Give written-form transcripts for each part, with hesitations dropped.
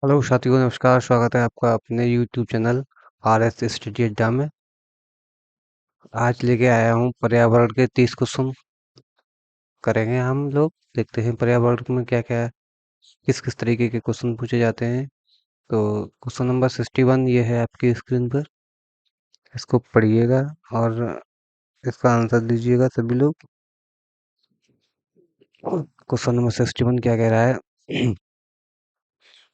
Hello साथियों, नमस्कार। स्वागत है आपका अपने YouTube channel R S study अड्डा में। आज लेके आया हूँ पर्यावरण के 30 क्वेश्चन करेंगे हम लोग। देखते हैं पर्यावरण में क्या क्या किस किस तरीके के क्वेश्चन पूछे जाते हैं। तो क्वेश्चन नंबर 61 ये है आपकी स्क्रीन पर। इसको पढ़िएगा और इसका आंसर दीजिएगा सभी लोग। क्वेश्चन नंबर 61 क्या कह रहा है?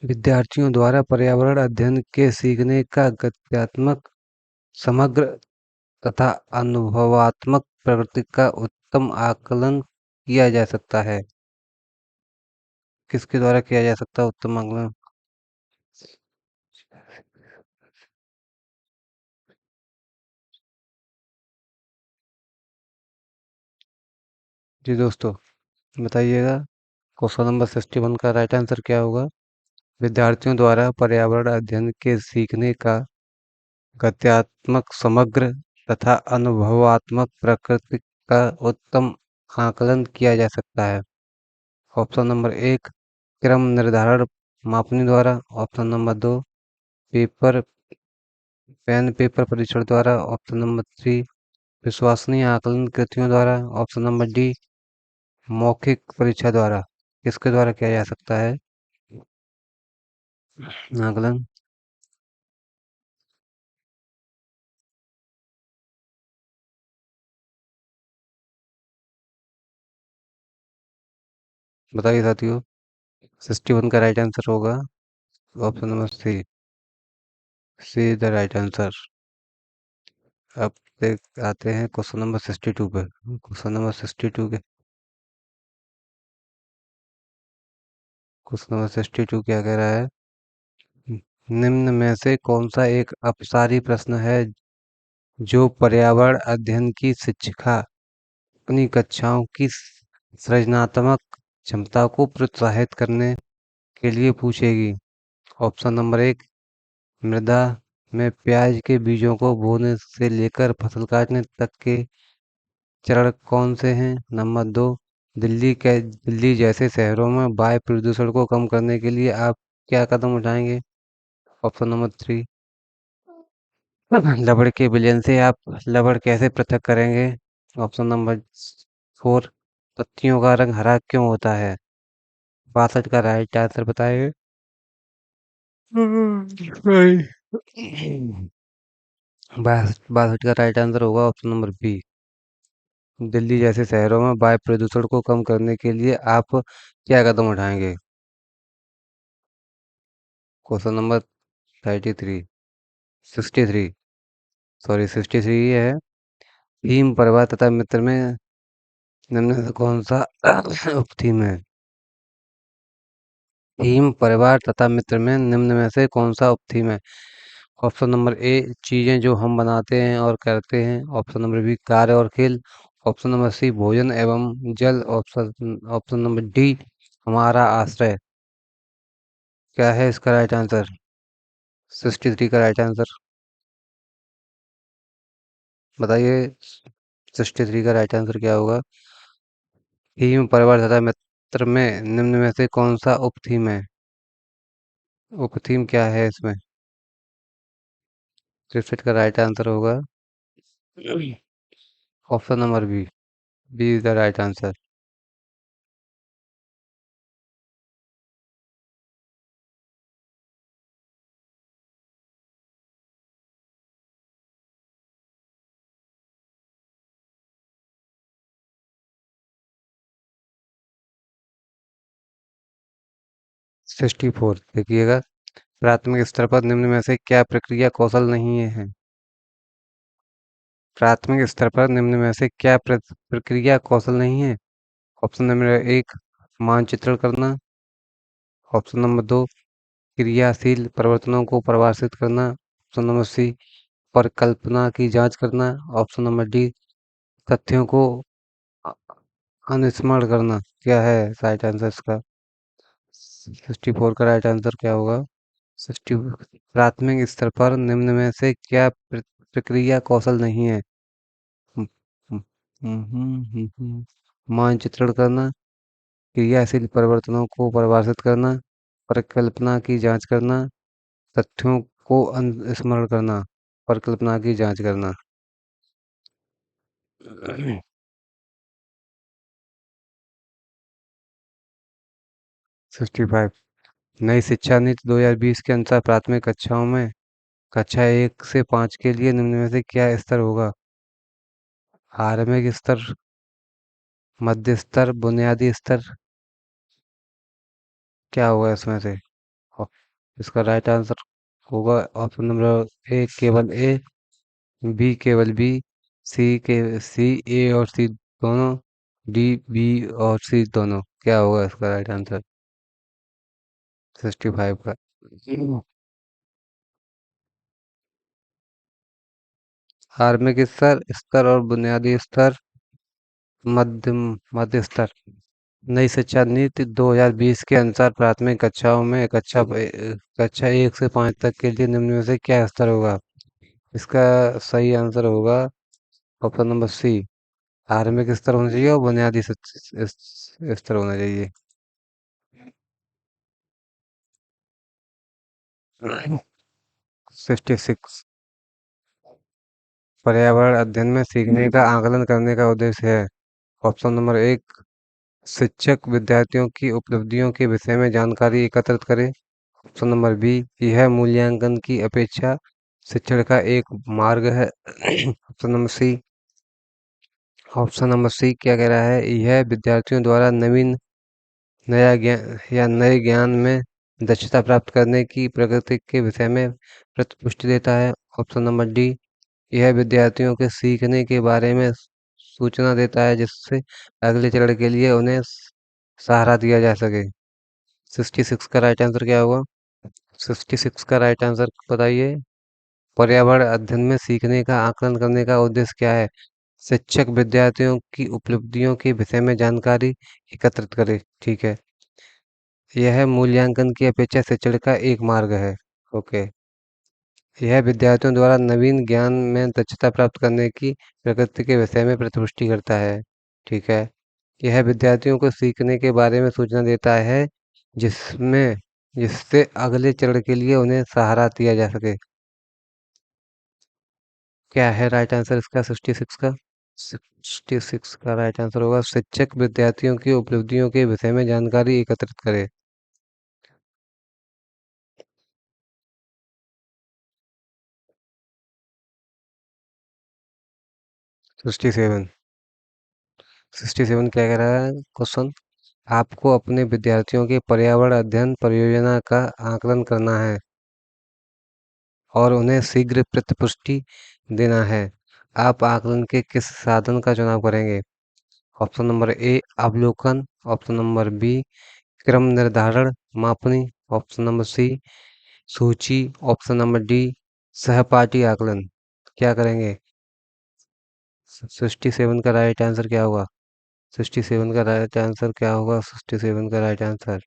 विद्यार्थियों द्वारा पर्यावरण अध्ययन के सीखने का गत्यात्मक, समग्र तथा अनुभवात्मक प्रकृति का उत्तम आकलन किया जा सकता है। किसके द्वारा किया जा सकता है उत्तम आकलन? जी दोस्तों, बताइएगा। क्वेश्चन नंबर 61 का राइट आंसर क्या होगा? विद्यार्थियों द्वारा पर्यावरण अध्ययन के सीखने का गत्यात्मक, समग्र तथा अनुभवात्मक प्रकृति का उत्तम आकलन किया जा सकता है। ऑप्शन नंबर 1 क्रम निर्धारण मापनी द्वारा। Option number 2 paper pen paper परीक्षण द्वारा। ऑप्शन नंबर 3 विश्वसनीय आकलन कृतियों द्वारा। ऑप्शन नंबर डी मौखिक परीक्षा द्वारा। किसके द्वारा किया जा सकता है आकलन? बताइए साथियों। 61 का राइट आंसर होगा option number C. C the right answer. अब देख आते हैं क्वेश्चन नंबर 62 पे। क्वेश्चन नंबर 62 के क्वेश्चन नंबर 62 क्या कह रहा है? निम्न में से कौन सा एक अपसारी प्रश्न है जो पर्यावरण अध्ययन की शिक्षिका अपनी कक्षाओं की सृजनात्मक क्षमता को प्रोत्साहित करने के लिए पूछेगी? ऑप्शन नंबर 1 मृदा में प्याज के बीजों को बोने से लेकर फसल काटने तक के चरण कौन से हैं? नंबर 2 दिल्ली जैसे शहरों में वायु प्रदूषण को कम करने के लिए आप क्या कदम उठाएंगे? ऑप्शन नंबर 3 रबड़ के विलयन से आप रबड़ कैसे पृथक करेंगे? ऑप्शन नंबर 4 पत्तियों का रंग हरा क्यों होता है? 62 का राइट आंसर बताइए। सही। 62 का राइट आंसर होगा ऑप्शन नंबर बी। दिल्ली जैसे शहरों में वायु प्रदूषण को कम करने के लिए आप क्या कदम उठाएंगे? क्वेश्चन नंबर 33 63 सॉरी 63 ये है। भीम पर्वत तथा मित्र में निम्न में से कौन सा उपथीम है? भीम परिवार तथा मित्र में निम्न में से कौन सा उपथीम है? ऑप्शन नंबर ए चीजें जो हम बनाते हैं और करते हैं। ऑप्शन नंबर बी कार्य और खेल। ऑप्शन नंबर सी भोजन एवं जल। ऑप्शन ऑप्शन नंबर डी हमारा आश्रय। क्या है इसका राइट आंसर? 63 का राइट आंसर बताइए। 63 का राइट आंसर क्या होगा? भीम परिवार तथा मित्र में निम्न में से कौन सा उपथीम है? उपथीम क्या है इसमें? 63 का राइट आंसर होगा option number B. B is the right answer. 64 देखिएगा। प्राथमिक स्तर पर निम्न में से क्या प्रक्रिया कौशल नहीं है? प्राथमिक स्तर पर निम्न में से क्या प्रक्रिया कौशल नहीं है? ऑप्शन नंबर 1 मानचित्रण करना। ऑप्शन नंबर 2 क्रियाशील परिवर्तनों को परिभाषित करना। ऑप्शन नंबर सी परिकल्पना की जांच करना। ऑप्शन नंबर डी तथ्यों को अ- अनुस्मरण करना। क्या है राइट आंसर इसका? 64 का राइट आंसर क्या होगा? 60 प्राथमिक स्तर पर निम्न में से क्या प्रक्रिया कौशल नहीं है? हम्म, हम्म, मानचित्रण करना, क्रियाशील परिवर्तनों को परिभाषित करना, परिकल्पना की जांच करना, तथ्यों को स्मरण करना, परिकल्पना की जांच करना। 65। नई शिक्षा नीति 2020 के अनुसार प्राथमिक कक्षाओं में कक्षा 1 से 5 के लिए निम्न में से क्या स्तर होगा? आरंभिक स्तर, मध्य स्तर, बुनियादी स्तर, क्या होगा इसमें से? ऑप- इसका राइट आंसर होगा ऑप्शन नंबर ए केवल ए, बी केवल बी, सी ए और सी दोनों, डी बी और सी दोनों। क्या होगा इसका राइट आंसर? 65 का। आरंभिक स्तर, स्तर और बुनियादी स्तर, मध्यम मध्य स्तर। नई शिक्षा नीति 2020 के अनुसार प्राथमिक कक्षाओं में कक्षा 1 से 5 तक के लिए निम्न में से क्या स्तर होगा? इसका सही आंसर होगा ऑप्शन नंबर सी, आरंभिक स्तर होना चाहिए और बुनियादी स्तर होना चाहिए। 66। पर्यावरण अध्ययन में सीखने का आकलन करने का उद्देश्य है। ऑप्शन नंबर एक, शिक्षक विद्यार्थियों की उपलब्धियों के विषय में जानकारी एकत्रित करे। ऑप्शन नंबर बी, यह मूल्यांकन की अपेक्षा शिक्षण का एक मार्ग है। ऑप्शन नंबर सी क्या कह रहा है? यह विद्यार्थियों द्वारा नया ज्ञान या नए ज्ञान में दक्षता प्राप्त करने की प्रगति के विषय में प्रतिपुष्टि देता है। ऑप्शन नंबर डी, यह विद्यार्थियों के सीखने के बारे में सूचना देता है जिससे अगले चरण के लिए उन्हें सहारा दिया जा सके। 66 का राइट आंसर क्या होगा? 66 का राइट आंसर बताइए। पर्यावरण अध्ययन में सीखने का आकलन करने का उद्देश्य क्या है? शिक्षक विद्यार्थियों की उपलब्धियों के विषय में जानकारी एकत्रित करे। ठीक है। यह मूल्यांकन की अपेक्षा शिक्षण का एक मार्ग है। ओके। यह विद्यार्थियों द्वारा नवीन ज्ञान में दक्षता प्राप्त करने की प्रकृति के विषय में प्रतिपुष्टि करता है। ठीक है। यह विद्यार्थियों को सीखने के बारे में सूचना देता है जिसमें जिससे अगले चरण के लिए उन्हें सहारा दिया जा सके। क्या है राइट आंसर इसका 66 का? 66 का राइट आंसर होगा शिक्षक विद्यार्थियों की उपलब्धियों के विषय में जानकारी एकत्रित करे। 67। 67 क्या कह रहा है क्वेश्चन? आपको अपने विद्यार्थियों के पर्यावरण अध्ययन परियोजना का आकलन करना है और उन्हें शीघ्र प्रतिपुष्टि देना है। आप आकलन के किस साधन का चुनाव करेंगे? ऑप्शन नंबर ए अवलोकन, ऑप्शन नंबर बी क्रम निर्धारण मापनी, ऑप्शन नंबर सी सूची, ऑप्शन नंबर डी सहपाठी आकलन। क्या करेंगे? 67 का राइट आंसर क्या होगा? 67 का राइट आंसर क्या होगा? 67 का right answer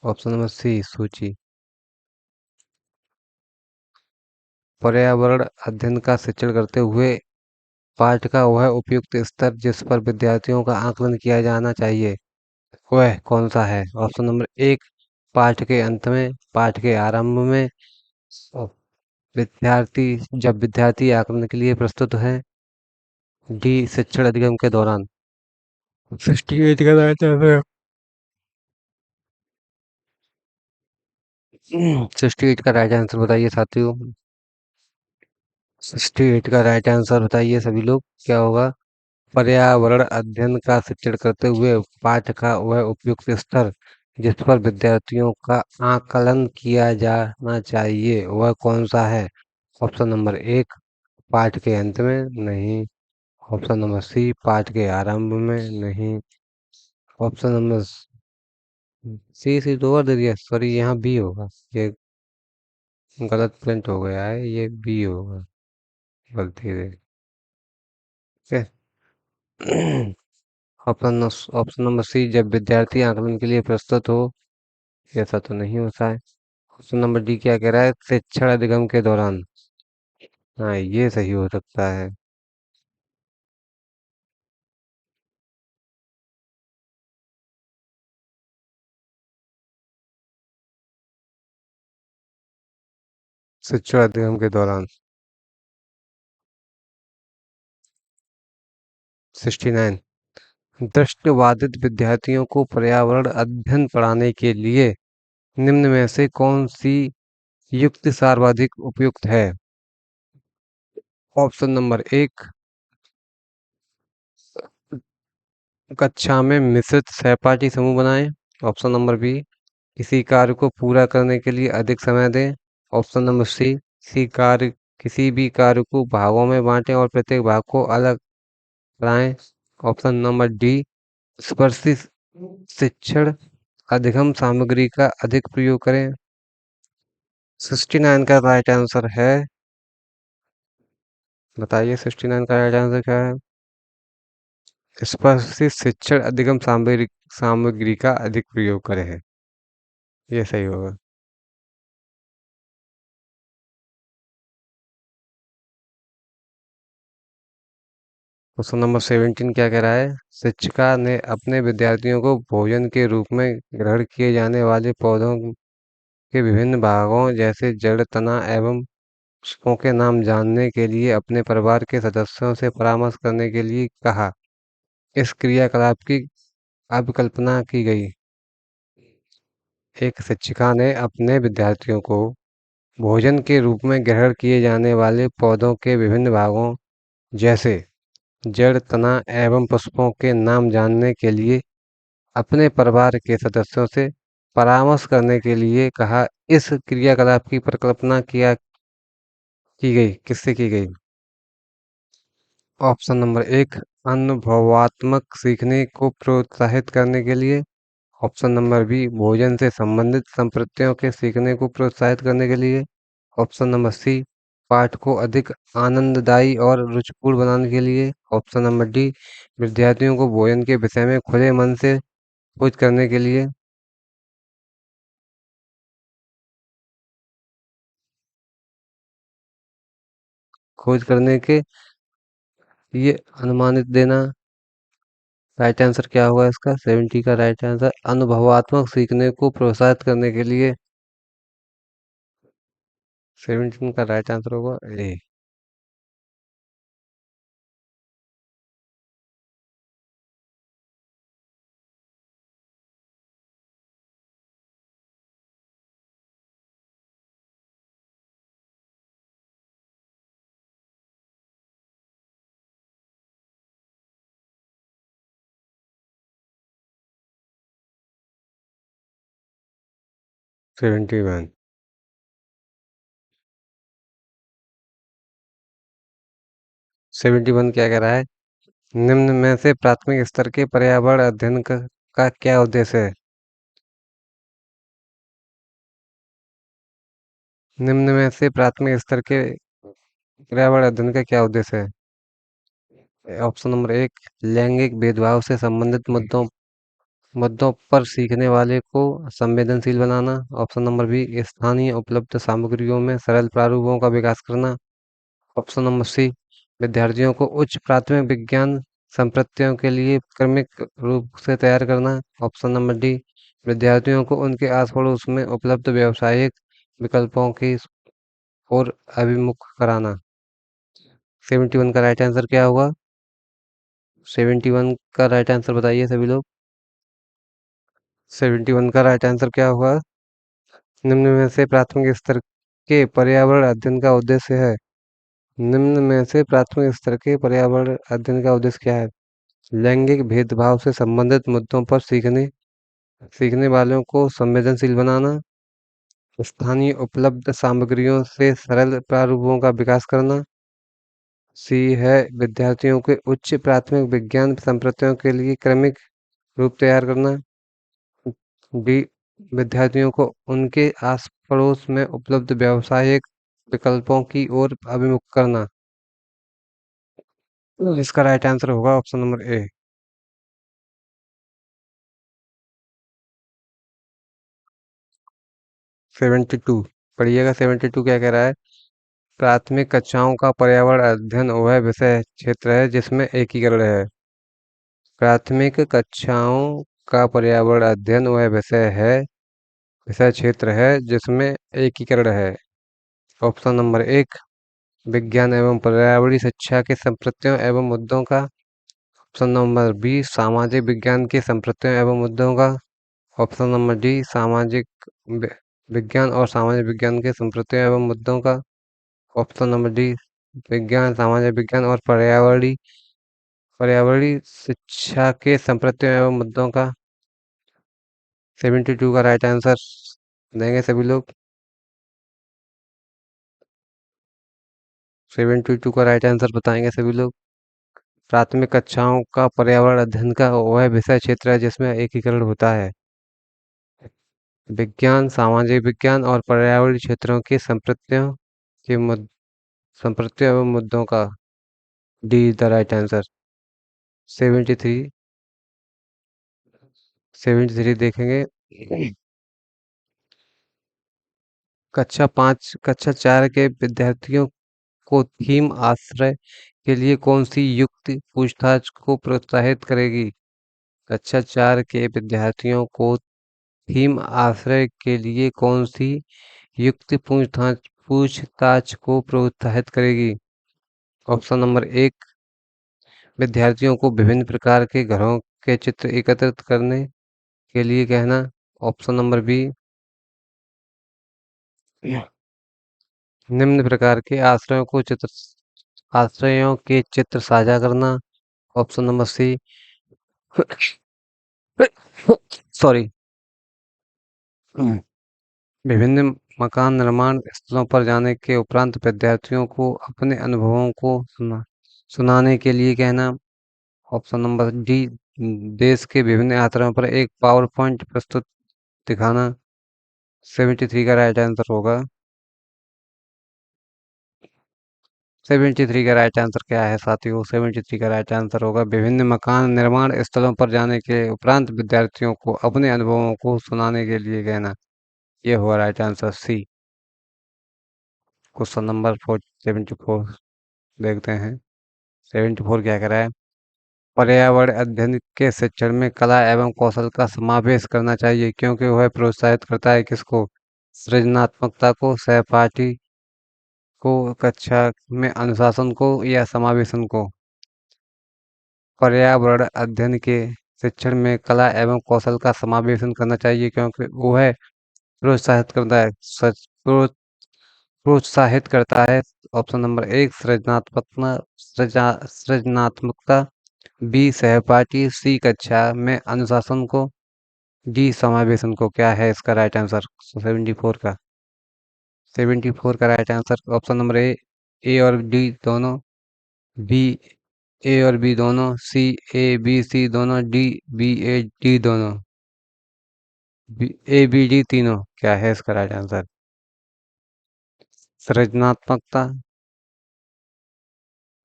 option number C सूची। पर्यावरण अध्ययन का शिक्षण करते हुए पाठ का वह उपयुक्त स्तर जिस पर विद्यार्थियों का आकलन किया जाना चाहिए वह कौन सा है? ऑप्शन नंबर एक, पाठ के अंत में, पाठ के आरंभ में, और विद्यार्थी जब विद्यार्थी आकलन के लिए प्रस्तुत है, डी शिक्षण अधिगम के दौरान। 68 का राइट आंसर। 68 का राइट आंसर बताइए साथियों। 68 का राइट आंसर बताइए सभी लोग क्या होगा? पर्यावरण अध्ययन का शिक्षण करते हुए पाठ का वह उपयुक्त स्तर जिस पर विद्यार्थियों का आकलन किया जाना चाहिए वह कौन सा है? ऑप्शन नंबर एक, पाठ के अंत में, नहीं। ऑप्शन नंबर सी, पाठ के आरंभ में, नहीं। ऑप्शन नंबर सी दो बार दे दिया, सॉरी यहाँ बी होगा। ये गलत प्रिंट हो गया है, ये बी होगा गलती से। ठीक है। ऑप्शन नंबर सी, जब विद्यार्थी आकलन के लिए प्रस्तुत हो, ऐसा तो नहीं होता है। ऑप्शन नंबर डी क्या कह रहा है? शिक्षण अधिगम के दौरान। हाँ ये सही हो सकता है। शिक्षण अधिगम के दौरान। 69। दृष्टिबाधित विद्यार्थियों को पर्यावरण अध्ययन पढ़ाने के लिए निम्न में से कौन सी युक्ति सर्वाधिक उपयुक्त है? ऑप्शन नंबर एक, कक्षा में मिश्रित सहपाठी समूह बनाएं। ऑप्शन नंबर बी, किसी कार्य को पूरा करने के लिए अधिक समय दें। ऑप्शन नंबर सी, किसी भी कार्य को भागों में बांटें और प्रत्येक भाग को अलग पढ़ाएं। ऑप्शन नंबर डी, स्पर्शी शिक्षण अधिगम सामग्री का अधिक प्रयोग करें। 69 का राइट आंसर है, बताइए 69 का राइट आंसर क्या है? स्पर्शी शिक्षण अधिगम सामग्री सामग्री का अधिक प्रयोग करें है, ये सही होगा। क्वेश्चन नंबर 17 क्या कह रहा है? शिक्षिका ने अपने विद्यार्थियों को भोजन के रूप में ग्रहण किए जाने वाले पौधों के विभिन्न भागों जैसे जड़, तना एवं पुष्पों के नाम जानने के लिए अपने परिवार के सदस्यों से परामर्श करने के लिए कहा। इस क्रियाकलाप की अभिकल्पना की गई। एक शिक्षिका ने अपने विद्यार्थियों को भोजन के रूप में ग्रहण किए जाने वाले पौधों के विभिन्न भागों जैसे जड़, तना एवं पुष्पों के नाम जानने के लिए अपने परिवार के सदस्यों से परामर्श करने के लिए कहा। इस क्रियाकलाप की परिकल्पना किया की गई किससे की गई? ऑप्शन नंबर एक, अनुभवात्मक सीखने को प्रोत्साहित करने के लिए। ऑप्शन नंबर बी, भोजन से संबंधित संप्रत्यों के सीखने को प्रोत्साहित करने के लिए। ऑप्शन नंबर सी, पाठ को अधिक आनंददायी और रुचिपूर्ण बनाने के लिए। ऑप्शन नंबर डी, विद्यार्थियों को भोजन के विषय में खुले मन से खोज करने के लिए। खोज करने के लिए अनुमानित देना। राइट आंसर क्या होगा इसका? 70 का राइट आंसर अनुभवात्मक सीखने को प्रोत्साहित करने के लिए 17 का राइट आंसर होगा ए। 71। 71 क्या कह रहा है? निम्न में से प्राथमिक स्तर के पर्यावरण अध्ययन का क्या उद्देश्य है? निम्न में से प्राथमिक स्तर के पर्यावरण अध्ययन का क्या उद्देश्य है? ऑप्शन नंबर एक, लैंगिक भेदभाव से संबंधित मुद्दों मुद्दों पर सीखने वाले को संवेदनशील बनाना। ऑप्शन नंबर बी, स्थानीय उपलब्ध सामग्रियों में सरल प्रारूपों का विकास करना। ऑप्शन नंबर सी, विद्यार्थियों को उच्च प्राथमिक विज्ञान संप्रत्यों के लिए क्रमिक रूप से तैयार करना। ऑप्शन नंबर डी, विद्यार्थियों को उनके आस पड़ोस में उपलब्ध व्यावसायिक विकल्पों की ओर अभिमुख कराना। 71 का राइट आंसर क्या होगा? 71 का राइट आंसर बताइए सभी लोग। 71 का राइट आंसर क्या होगा? निम्न में से प्राथमिक स्तर के पर्यावरण अध्ययन का उद्देश्य है। निम्न में से प्राथमिक स्तर के पर्यावरण अध्ययन का उद्देश्य क्या है? लैंगिक भेदभाव से संबंधित मुद्दों पर सीखने वालों को संवेदनशील बनाना। स्थानीय उपलब्ध सामग्रियों से सरल प्रारूपों का विकास करना। सी है, विद्यार्थियों के उच्च प्राथमिक विज्ञान संप्रत्यों के लिए क्रमिक रूप तैयार करना। डी, विद्यार्थियों को उनके आस पड़ोस में उपलब्ध व्यावसायिक विकल्पों की ओर अभिमुख करना। इसका राइट आंसर होगा ऑप्शन नंबर ए। 72 पढ़िएगा। 72 क्या कह रहा है? प्राथमिक कक्षाओं का पर्यावरण अध्ययन वह विषय क्षेत्र है जिसमें एकीकरण है। प्राथमिक कक्षाओं का पर्यावरण अध्ययन वह विषय क्षेत्र है जिसमें एकीकरण है। ऑप्शन नंबर एक, विज्ञान एवं पर्यावरणीय शिक्षा के संप्रत्ययों एवं मुद्दों का। ऑप्शन नंबर बी, सामाजिक विज्ञान के संप्रत्ययों एवं मुद्दों का। ऑप्शन नंबर डी, वि- विज्ञान और सामाजिक विज्ञान के संप्रत्ययों एवं मुद्दों का। ऑप्शन नंबर डी, विज्ञान, सामाजिक विज्ञान और पर्यावरणीय पर्यावरणीय शिक्षा के संप्रत्ययों एवं मुद्दों का। 72 का राइट आंसर देंगे सभी लोग। 72 का राइट आंसर बताएंगे सभी लोग। प्राथमिक कक्षाओं का पर्यावरण अध्ययन का वह विषय क्षेत्र है जिसमें एकीकरण होता है। विज्ञान, सामाजिक विज्ञान और पर्यावरणीय क्षेत्रों के संप्रत्ययों एवं मुद्दों का। D is the right answer. 73, 73 देखेंगे। कक्षा 4 के विद्यार्थियों को थीम आश्रय के लिए कौन सी युक्ति पूछताछ को प्रोत्साहित करेगी? कक्षा 4 के विद्यार्थियों को थीम आश्रय के लिए कौन सी युक्ति पूछताछ को प्रोत्साहित करेगी? ऑप्शन नंबर एक, विद्यार्थियों को विभिन्न प्रकार के घरों के चित्र एकत्रित करने के लिए कहना। ऑप्शन नंबर बी, निम्न प्रकार के आश्रयों के चित्र साझा करना। ऑप्शन नंबर सी, सॉरी, विभिन्न मकान निर्माण स्थलों पर जाने के उपरांत विद्यार्थियों को अपने अनुभवों को सुनाने के लिए कहना। ऑप्शन नंबर डी, देश के विभिन्न यात्राओं पर एक पावर पॉइंट प्रस्तुत दिखाना। 73 का राइट आंसर होगा। 73 का राइट आंसर क्या है साथियों? 73 का राइट आंसर होगा, विभिन्न मकान निर्माण स्थलों पर जाने के उपरांत विद्यार्थियों को अपने अनुभवों को सुनाने के लिए कहना। ये हुआ right answer C. Question number 74 देखते हैं। 74 क्या कह रहा है? पर्यावरण अध्ययन के शिक्षण में कला एवं कौशल का समावेश करना चाहिए क्योंकि वह प्रोत्साहित करता है किसको? सृजनात्मकता को, सहपाठी को, कक्षा में अनुशासन को या समावेशन को। पर्यावरण अध्ययन के शिक्षण में कला एवं कौशल का समावेशन करना चाहिए क्योंकि वह प्रोत्साहित करता है प्रोत्साहित करता है। ऑप्शन नंबर एक, सृजनात्मकता। बी, सहपाठी। सी, कक्षा में अनुशासन को। डी, समावेशन को। क्या है इसका राइट आंसर 74 का? 74 का right answer option number A और डी दोनों। बी, ए और बी दोनों। सी, ए बी सी दोनों। डी, बी ए डी दोनों। ए बी डी तीनों। क्या है इसका राइट आंसर? सृजनात्मकता,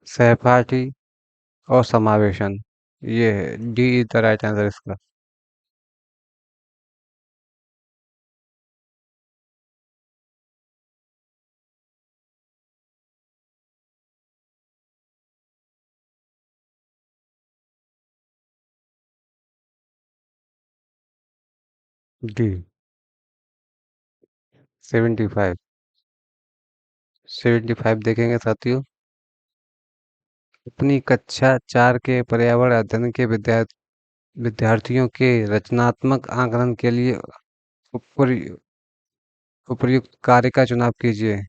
सहपाठी और समावेशन। ये है D is the right answer इसका। डी। 75। 75 देखेंगे साथियों। अपनी कक्षा 4 के पर्यावरण अध्ययन के विद्यार्थियों के रचनात्मक आकलन के लिए उपर- उपयुक्त कार्य का चुनाव कीजिए।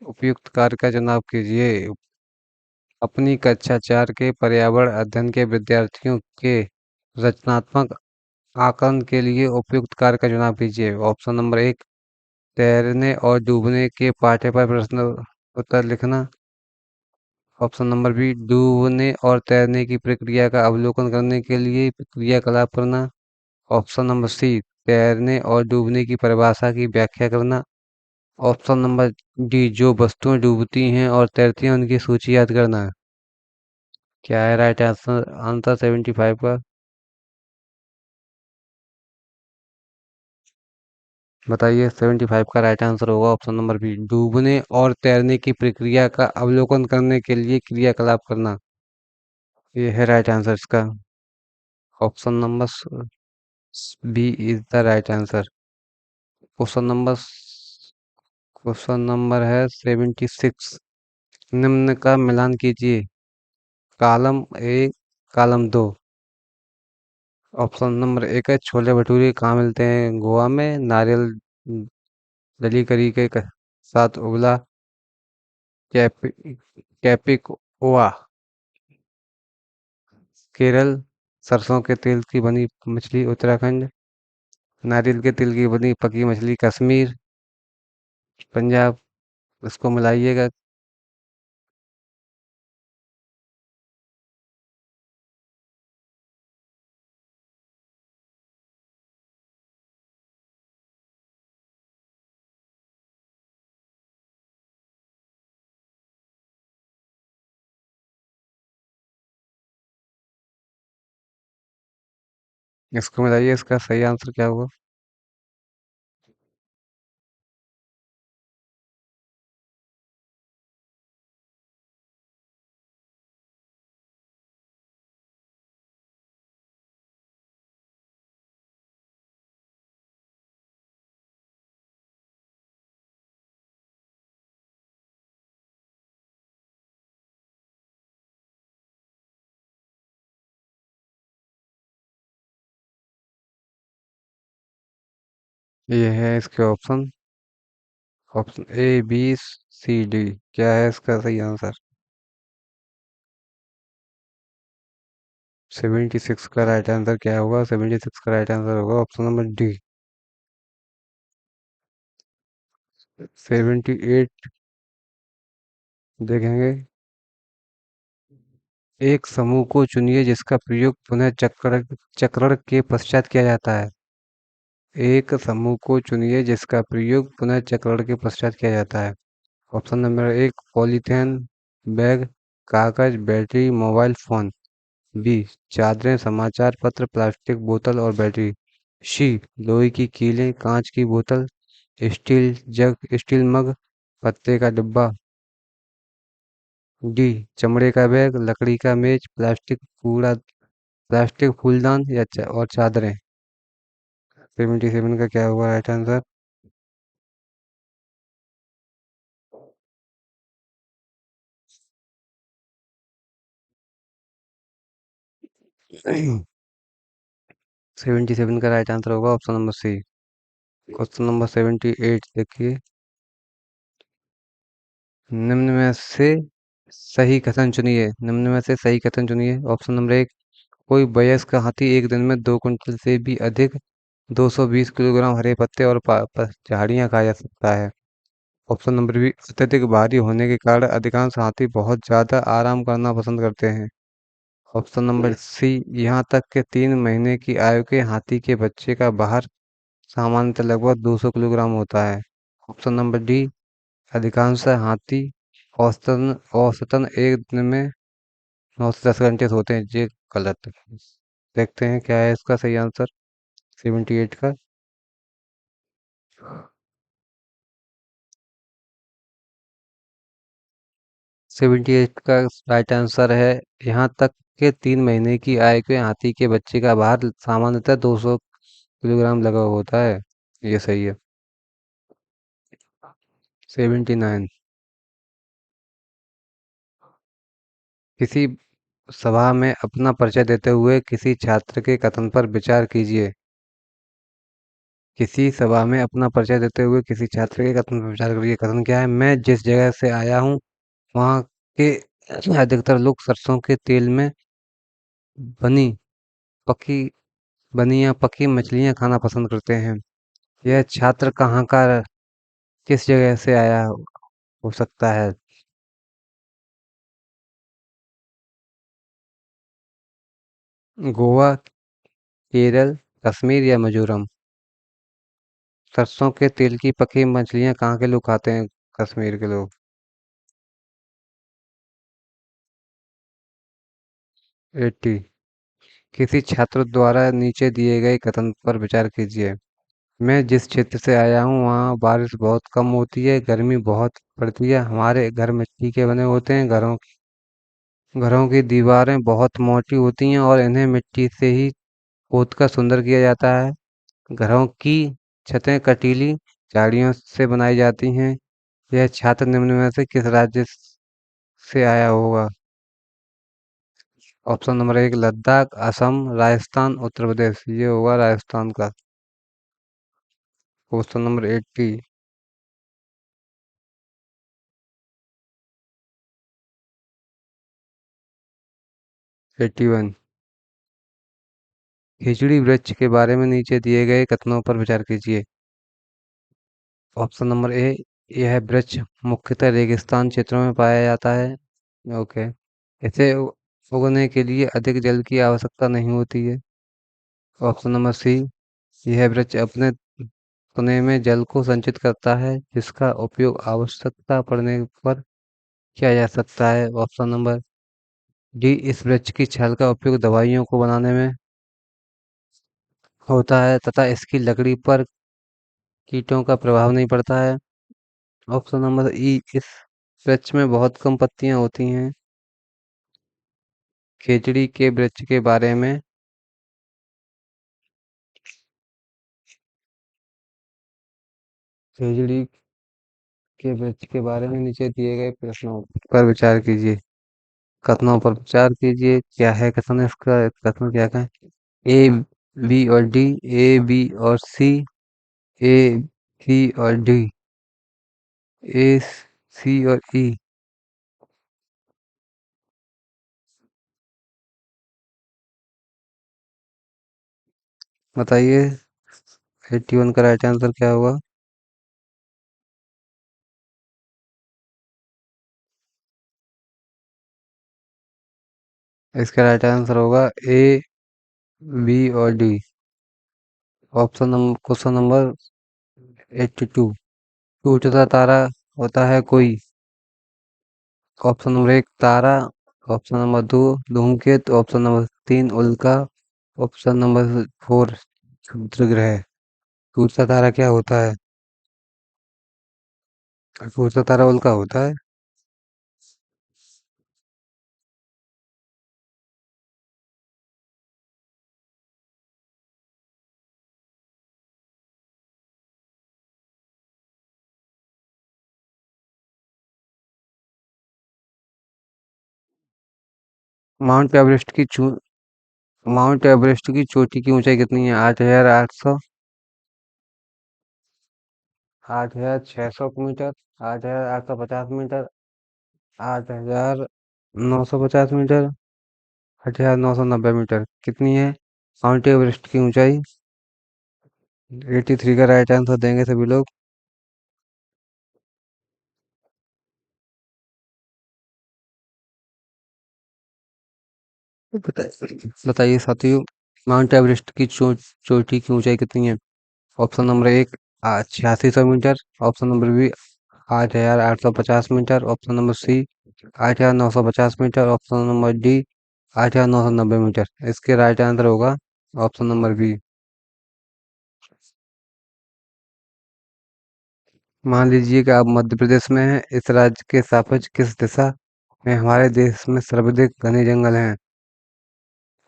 उपयुक्त कार्य का चुनाव कीजिए। अपनी कक्षा 4 के पर्यावरण अध्ययन के विद्यार्थियों के रचनात्मक आकलन के लिए उपयुक्त कार्य का चुनाव कीजिए। ऑप्शन नंबर एक, तैरने और डूबने के पाठ्य पर प्रश्न उत्तर लिखना। ऑप्शन नंबर बी, डूबने और तैरने की प्रक्रिया का अवलोकन करने के लिए क्रियाकलाप करना। ऑप्शन नंबर सी, तैरने और डूबने की परिभाषा की व्याख्या करना। ऑप्शन नंबर डी, जो वस्तुएं डूबती हैं और तैरती हैं उनकी सूची याद करना। क्या है राइट आंसर आंसर 75 का? बताइए। 75 का राइट आंसर होगा ऑप्शन नंबर बी, डूबने और तैरने की प्रक्रिया का अवलोकन करने के लिए क्रियाकलाप करना। ये है राइट आंसर इसका। Option number B is the right answer. Question number question number है 76। निम्न का मिलान कीजिए। कॉलम ए, कॉलम दो। ऑप्शन नंबर एक है छोले भटूरे कहाँ मिलते हैं? गोवा में। नारियल दली करी के साथ उबला कैपि कैपिकोआ, केरल। सरसों के तेल की बनी मछली उत्तराखंड। नारियल के तेल की बनी पकी मछली कश्मीर, पंजाब। इसको मिलाइएगा। इसको मिलाइए, इसका सही आंसर क्या होगा? ये है इसके option. Option A, B, C, D. क्या है इसका सही आंसर? 76 का राइट आंसर क्या होगा? 76 का राइट आंसर होगा ऑप्शन नंबर डी, 78। देखेंगे। एक समूह को चुनिए जिसका प्रयोग पुनः चक्रण चक्रण के पश्चात किया जाता है। एक समूह को चुनिए जिसका प्रयोग पुनः चक्रण के पश्चात किया जाता है। ऑप्शन नंबर एक, पॉलीथीन बैग, कागज, बैटरी, मोबाइल फोन। बी, चादरें, समाचार पत्र, प्लास्टिक बोतल और बैटरी। सी, लोहे की कीलें, कांच की बोतल, स्टील जग, स्टील मग, पत्ते का डिब्बा। डी, चमड़े का बैग, लकड़ी का मेज, प्लास्टिक कूड़ा, प्लास्टिक फूलदान या और चादरें। 77 का क्या होगा राइट आंसर? 77 का राइट आंसर होगा option number C. Question number 78 देखिए। निम्न में से सही कथन चुनिए। निम्न में से सही कथन चुनिए। ऑप्शन नंबर एक, कोई वयस्क हाथी एक दिन में 2 कुंटल से भी अधिक 220 किलोग्राम हरे पत्ते और झाड़ियाँ खा जा सकता है। ऑप्शन नंबर बी, अत्यधिक भारी होने के कारण अधिकांश हाथी बहुत ज्यादा आराम करना पसंद करते हैं। ऑप्शन नंबर सी, यहाँ तक के 3 महीने की आयु के हाथी के बच्चे का भार सामान्यतः लगभग 200 किलोग्राम होता है। ऑप्शन नंबर डी, अधिकांश हाथी औसतन औसतन एक दिन में 9 से 10 घंटे सोते हैं। ये गलत है। देखते हैं क्या है इसका सही आंसर 78 का। 78 का राइट आंसर है, यहाँ तक के 3 महीने की आयु के हाथी के बच्चे का भार सामान्यतः 200 किलोग्राम लगा होता है। ये सही है। 79। किसी सभा में अपना परिचय देते हुए किसी छात्र के कथन पर विचार कीजिए। किसी सभा में अपना परिचय देते हुए किसी छात्र के कथन पर विचार करिए। कथन क्या है? मैं जिस जगह से आया हूँ वहाँ के अधिकतर लोग सरसों के तेल में बनी पकी बनी या पकी मछलियाँ खाना पसंद करते हैं। यह छात्र कहाँ का, किस जगह से आया हो सकता है? गोवा, केरल, कश्मीर या मिजोरम। सरसों के तेल की पकी मछलियाँ कहाँ के लोग खाते हैं? कश्मीर के लोग। 80। किसी छात्र द्वारा नीचे दिए गए कथन पर विचार कीजिए। मैं जिस क्षेत्र से आया हूँ वहाँ बारिश बहुत कम होती है, गर्मी बहुत पड़ती है। हमारे घर मिट्टी के बने होते हैं। घरों की दीवारें बहुत मोटी होती हैं और इन्हें मिट्टी से ही खोदकर सुंदर किया जाता है। घरों की छतें कटीली झाड़ियों से बनाई जाती हैं। यह छात्र निम्न में से किस राज्य से आया होगा? Option number 1 Ladakh, Assam, Rajasthan, Uttar Pradesh. ये होगा राजस्थान का। Question number 80। 81। खिचड़ी वृक्ष के बारे में नीचे दिए गए कथनों पर विचार कीजिए। ऑप्शन नंबर ए, यह वृक्ष मुख्यतः रेगिस्तान क्षेत्रों में पाया जाता है। ओके। इसे उगने के लिए अधिक जल की आवश्यकता नहीं होती है। ऑप्शन नंबर सी, यह वृक्ष अपने तने में जल को संचित करता है, जिसका उपयोग आवश्यकता पड़ने पर किया जा सकता है। ऑप्शन नंबर डी, इस वृक्ष की छाल का उपयोग दवाइयों को बनाने में होता है तथा इसकी लकड़ी पर कीटों का प्रभाव नहीं पड़ता है। ऑप्शन नंबर ई, इस वृक्ष में बहुत कम पत्तियां होती हैं। खेजड़ी के वृक्ष के बारे में खेजड़ी के वृक्ष के बारे में नीचे दिए गए प्रश्नों पर विचार कीजिए। कथनों पर विचार कीजिए। क्या है कथन? इसका कथन क्या है? ए, बी और डी, ए, बी और सी, ए, सी और डी, ए, सी और ई। बताइए 81 का राइट आंसर क्या होगा? इसका राइट आंसर होगा ए, बी और D. Option number question number 82। टूटता तारा होता है कोई। ऑप्शन नंबर 1 तारा, ऑप्शन नंबर 2 धूमकेतु, ऑप्शन नंबर 3 उल्का, ऑप्शन नंबर 4 क्षुद्र ग्रह। टूटता तारा क्या होता है? टूटता तारा उल्का होता है। माउंट एवरेस्ट की चू माउंट एवरेस्ट की चोटी की ऊंचाई कितनी है? 8,800, 8,600 मीटर, 8,850 मीटर, 8,950 मीटर, 8,990 मीटर। कितनी है माउंट एवरेस्ट की ऊंचाई? 83 का राइट आंसर देंगे सभी लोग। बताइए साथियों, माउंट एवरेस्ट की चोटी की ऊंचाई कितनी है? Option number 1 8600 metre, option number B 8,850 metre, option number C 8,950 metre, option number D 8,990 metre. इसके राइट आंसर होगा ऑप्शन नंबर बी। मान लीजिए कि आप मध्य प्रदेश में हैं। इस राज्य के सापेक्ष किस दिशा में हमारे देश में सर्वाधिक घने जंगल हैं?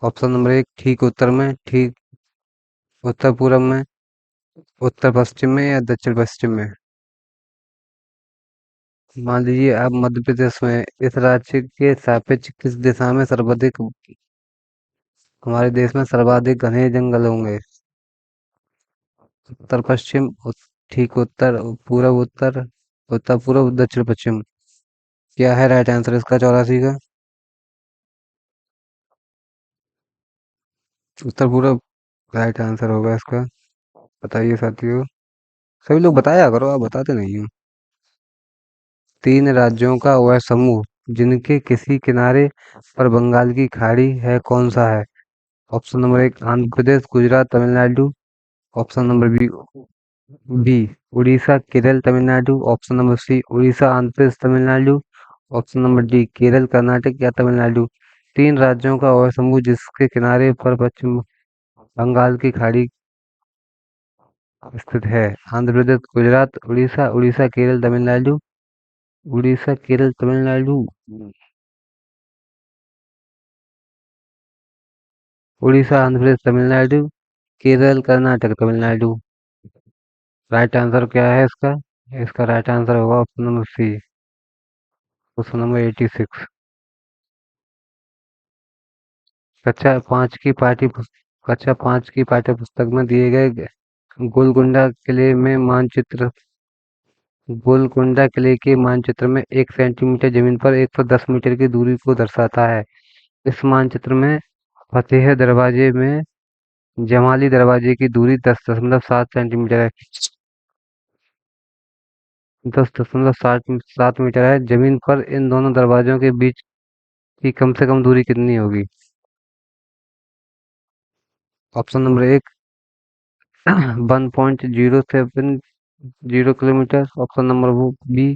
ऑप्शन नंबर 1 ठीक उत्तर में, ठीक उत्तर पूर्व में, उत्तर पश्चिम में या दक्षिण पश्चिम में। मान लीजिए आप मध्य प्रदेश में हैं। इस राज्य के सापेक्ष किस दिशा में सर्वाधिक हमारे देश में सर्वाधिक घने जंगल होंगे? उत्तर पश्चिम, ठीक उत्तर, पूर्व उत्तर, उत्तर पूर्व, दक्षिण पश्चिम। क्या है राइट आंसर इसका 84 का? उत्तर पूर्व राइट आंसर होगा इसका। बताइए साथियों। सभी लोग बताया करो, आप बताते नहीं हो। तीन राज्यों का वह समूह जिनके किसी किनारे पर बंगाल की खाड़ी है कौन सा है? Option number 1 Andhra Pradesh, Gujarat, Tamil Nadu, option number B B Orissa, Kerala, Tamil Nadu, option number C Orissa, Andhra Pradesh, Tamil Nadu, option number D Kerala, Karnataka या तमिलनाडु। तीन राज्यों का वह समूह जिसके किनारे पर पश्चिम बंगाल की खाड़ी स्थित है। आंध्र प्रदेश, गुजरात, उड़ीसा, उड़ीसा, केरल, तमिलनाडु, उड़ीसा, केरल, तमिलनाडु। उड़ीसा, आंध्र प्रदेश, तमिलनाडु, केरल, कर्नाटक, तमिलनाडु। राइट आंसर क्या है इसका? इसका राइट आंसर होगा option number C, question number 86। कक्षा पाँच की पाठ्य कक्षा पाँच की पाठ्य पुस्तक में दिए गए गोलकुंडा किले में मानचित्र गोलकुंडा किले के मानचित्र में 1 सेंटीमीटर जमीन पर 110 मीटर की दूरी को दर्शाता है। इस मानचित्र में फतेह दरवाजे में जमाली दरवाजे की दूरी 10.7 सेंटीमीटर है। 10.7 मीटर है। जमीन पर इन दोनों दरवाजों के बीच की कम से कम दूरी कितनी होगी? ऑप्शन नंबर एक 1.070 kilometre. Option number B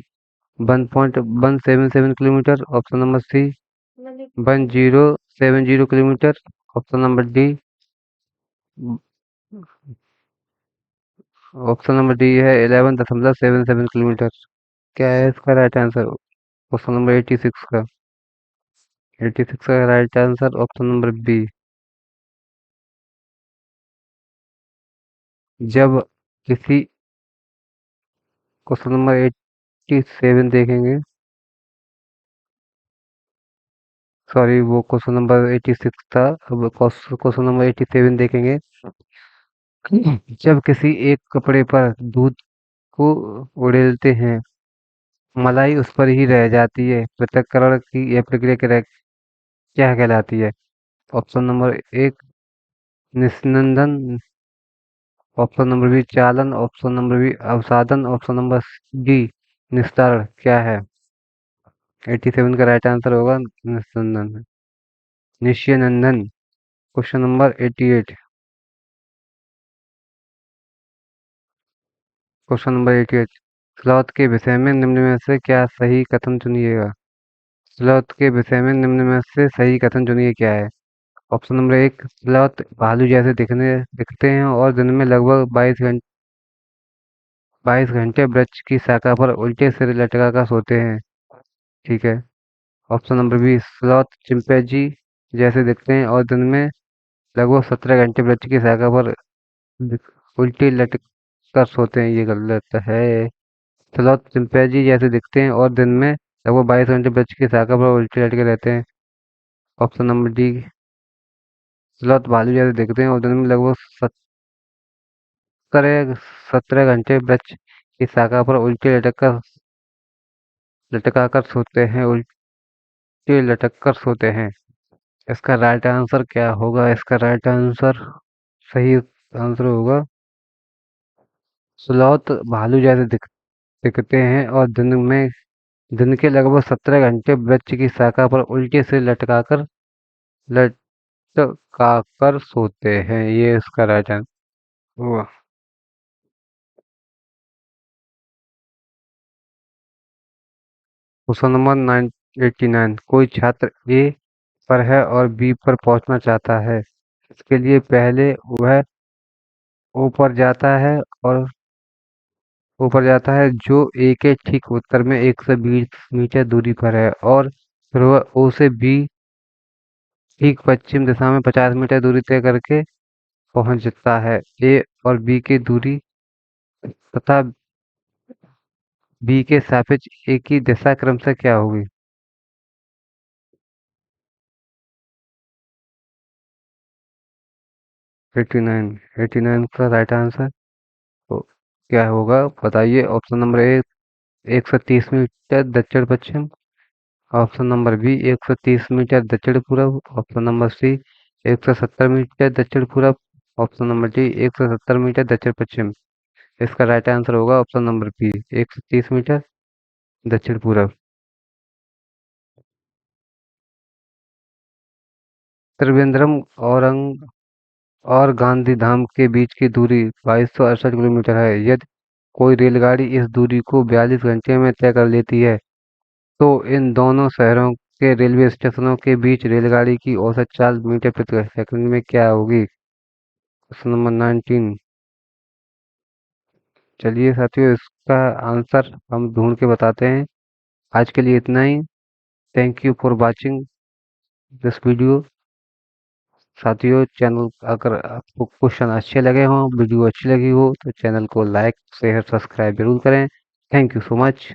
1.177 kilometre. Option number C 1070 kilometre. Option number D option number D है 11.77 किलोमीटर। क्या है इसका राइट आंसर? क्वेश्चन नंबर 86 का 86 का right answer option number B. जब किसी क्वेश्चन नंबर 87 देखेंगे, सॉरी वो क्वेश्चन नंबर 86 था। अब क्वेश्चन नंबर 87 देखेंगे। जब किसी एक कपड़े पर दूध को उड़ेलते हैं, मलाई उस पर ही रह जाती है, पृथक्करण की यह प्रक्रिया क्या कहलाती है? ऑप्शन नंबर एक निस्यंदन। ऑप्शन नंबर बी चालन। ऑप्शन नंबर बी अवसादन। ऑप्शन नंबर डी निस्तारण। क्या है? 87 का राइट आंसर होगा निस्यंदन, नित्यानंदन। Question number 88। Question number 88। Sloth के विषय में निम्न में से क्या सही कथन चुनिएगा? स्लॉथ के विषय में निम्न में से सही कथन चुनिए, क्या है? ऑप्शन नंबर एक स्लॉथ भालू जैसे दिखते हैं और दिन में लगभग 22 घंटे वृक्ष की शाखा पर उल्टे सिर लटका कर सोते हैं। ठीक है। Option number B sloth chimpanzee जैसे दिखते हैं और दिन में लगभग 17 घंटे वृक्ष की शाखा पर उल्टे लटक कर सोते हैं। ये गलत है। स्लॉथ चिंपैंजी जैसे दिखते हैं और दिन में लगभग 22 घंटे वृक्ष की शाखा पर उल्टे लटके रहते हैं। ऑप्शन नंबर डी स्लॉथ भालू जैसे दिखते हैं और दिन में लगभग 17 घंटे वृक्ष की शाखा पर उल्टे लटका कर सोते हैं, उल्टे लटक कर सोते हैं। इसका राइट आंसर क्या होगा? इसका राइट आंसर सही आंसर होगा स्लॉथ भालू जैसे दिखते हैं और दिन के लगभग 17 घंटे वृक्ष की शाखा पर उल्टे से लटका कर सोते हैं। ये इसका राइट आंसर हुआ। Question number 89। कोई छात्र ए पर है और बी पर पहुंचना चाहता है। इसके लिए पहले वह ऊपर जाता है और ऊपर जाता है जो ए के ठीक उत्तर में 120 मीटर दूरी पर है, और फिर वह ओ से बी ठीक पश्चिम दिशा में 50 मीटर दूरी तय करके पहुंचता है। ए और बी की दूरी तथा बी के सापेक्ष ए की दिशा क्रमशः क्या होगी? 89। 89 का राइट आंसर तो क्या होगा बताइए? ऑप्शन नंबर ए 130 मीटर दक्षिण पश्चिम। ऑप्शन नंबर बी 130 मीटर दक्षिण पूर्व। ऑप्शन नंबर सी 170 मीटर दक्षिण पूर्व। ऑप्शन नंबर डी 170 मीटर दक्षिण पश्चिम। इसका राइट आंसर होगा ऑप्शन नंबर बी 130 मीटर दक्षिण पूर्व। त्रिवेंद्रम और गांधीधाम के बीच की दूरी 2268 किलोमीटर है। यदि कोई रेलगाड़ी इस दूरी को 42 घंटे में तय कर लेती है, तो इन दोनों शहरों के रेलवे स्टेशनों के बीच रेलगाड़ी की औसत चाल मीटर प्रति सेकंड में क्या होगी? Question number 19। चलिए साथियों, इसका आंसर हम ढूंढ के बताते हैं। आज के लिए इतना ही। Thank you for watching this video. साथियों, चैनल अगर आपको क्वेश्चन अच्छे लगे हों, वीडियो अच्छी लगी हो, तो चैनल को लाइक शेयर सब्सक्राइब जरूर करें। Thank you so much.